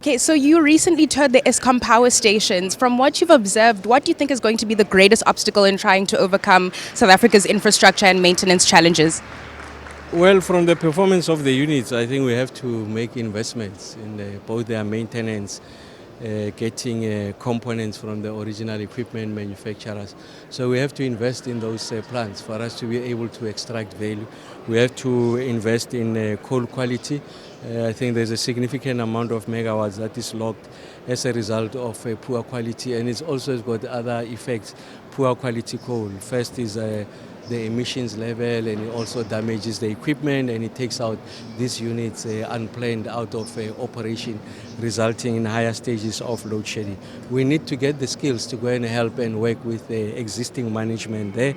Okay, so you recently toured the ESCOM power stations. From what you've observed, what do you think is going to be the greatest obstacle in trying to overcome South Africa's infrastructure and maintenance challenges? Well, from the performance of the units, I think we have to make investments in both their maintenance, getting components from the original equipment manufacturers. So we have to invest in those plants for us to be able to extract value. We have to invest in coal quality. I think there's a significant amount of megawatts that is locked as a result of poor quality, and it's also got other effects. Poor quality coal. First is the emissions level, and it also damages the equipment, and it takes out these units unplanned out of operation, resulting in higher stages of load shedding. We need to get the skills to go and help and work with the existing management there.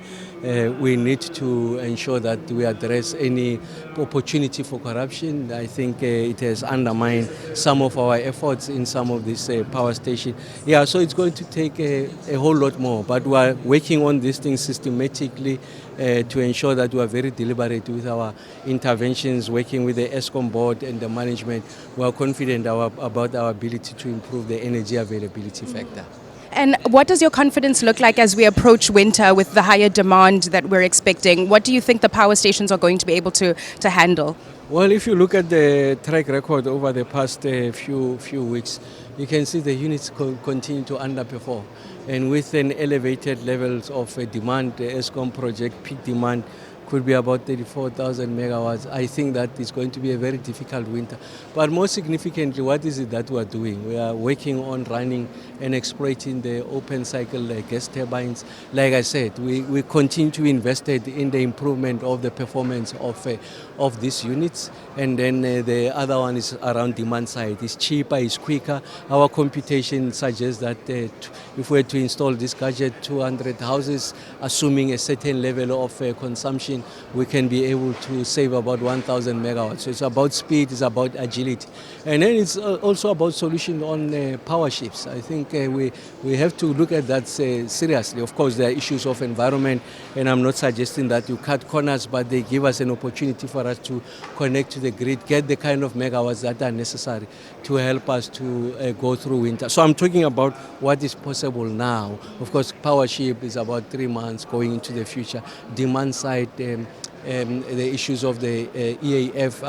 We need to ensure that we address any opportunity for corruption. I think it has undermined some of our efforts in some of these power stations. Yeah, so it's going to take a whole lot more, but we are working on these things systematically to ensure that we are very deliberate with our interventions, working with the ESCOM board and the management. We are confident about our ability to improve the energy availability factor. And what does your confidence look like as we approach winter with the higher demand that we're expecting? What do you think the power stations are going to be able to handle? Well, if you look at the track record over the past few weeks, you can see the units continue to underperform. And with an elevated levels of demand, the ESCOM project peak demand could be about 34,000 megawatts. I think that is going to be a very difficult winter. But more significantly, what is it that we are doing? We are working on running and exploiting the open cycle gas turbines. Like I said, we continue to invest in the improvement of the performance of these units. And then the other one is around demand side. It's cheaper, it's quicker. Our computation suggests that if we were to install this gadget, 200 houses, assuming a certain level of consumption, we can be able to save about 1,000 megawatts. So it's about speed, it's about agility. And then it's also about solution on power shifts. I think we have to look at that seriously. Of course, there are issues of environment, and I'm not suggesting that you cut corners, but they give us an opportunity for us to connect to the grid, get the kind of megawatts that are necessary to help us to go through winter. So I'm talking about what is possible now. Of course, power shift is about 3 months going into the future. Demand side, the issues of the EAF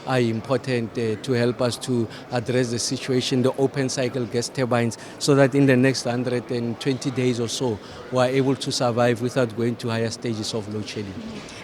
are important to help us to address the situation, the open cycle gas turbines, so that in the next 120 days or so, we are able to survive without going to higher stages of load shedding.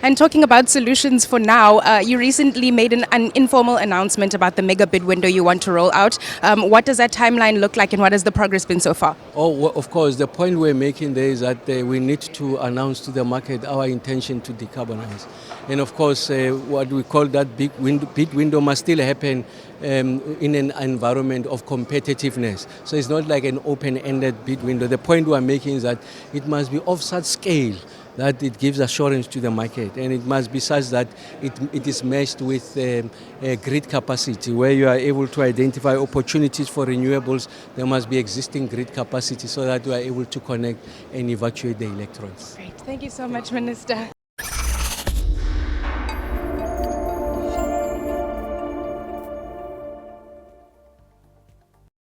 And talking about solutions for now, you recently made an informal announcement about the mega bid window you want to roll out. What does that timeline look like, and what has the progress been so far? Oh, well, of course, the point we're making there is that we need to announce to the market our intention to decarbonize. And of course, what we call that bid window must still happen in an environment of competitiveness. So it's not like an open-ended bid window. The point we are making is that it must be of such scale that it gives assurance to the market, and it must be such that it is matched with grid capacity, where you are able to identify opportunities for renewables. There must be existing grid capacity so that we are able to connect and evacuate the electrons. Great. Thank you so much, Minister.